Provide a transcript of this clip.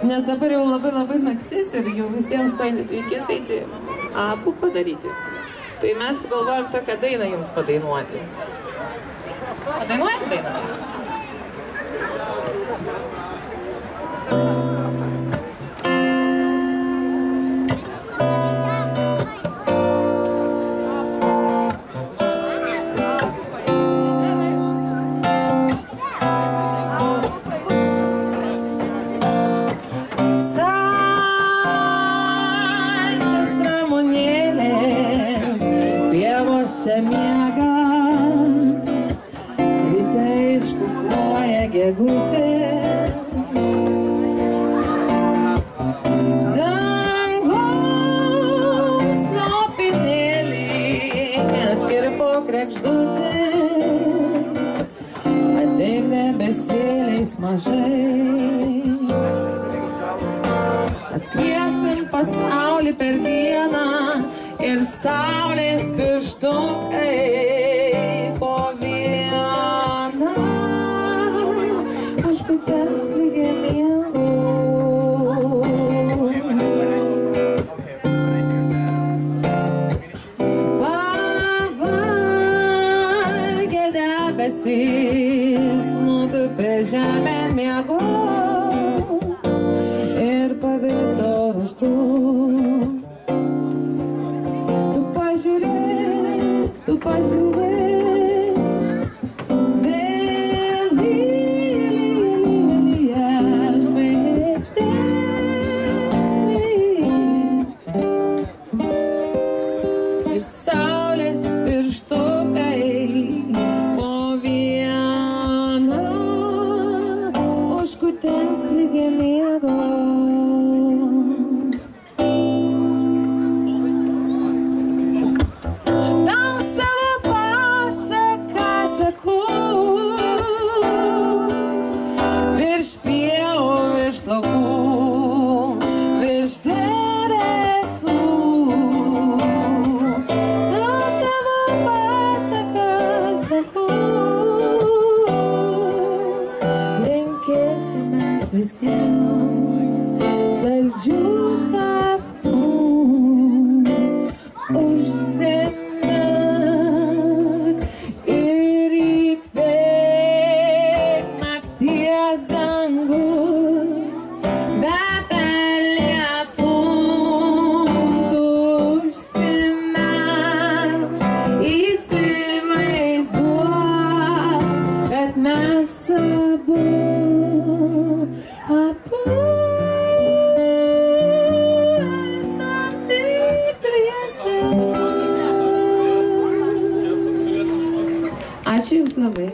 Nes dabar jau labai naktis ir jau visiems to reikės eiti abu padaryti. Tai mes sugalvojom tokią dainą jums padainuoti. Padainuojam dainą? Miega, ryte iškukluoja gegutės, dangaus lopinėlį atkirpo kregždutės, ateik debesėliais mažai, atskriesim pasaulį per dieną ir saulės pirštukai po vieną kažkokias lygiai miego. Pavargę debesys nutupė žemėn miego ir pavirto rūku. Tu pažiūrėk, vėlyjas žvaigždės ir saulės pirštukai po vieną ožkutės lygiai miego. Virš pievų, virš laukų, virš debesų, tau savo pasakas sakau, linkėsimės visiems saldžių sapnų, užsimerk ir įkvėpk nakties dangus, be pelėtum tu užsimerk, įsivaizduok, kad mes abu esam tik dviese. Ačiū Jums labai.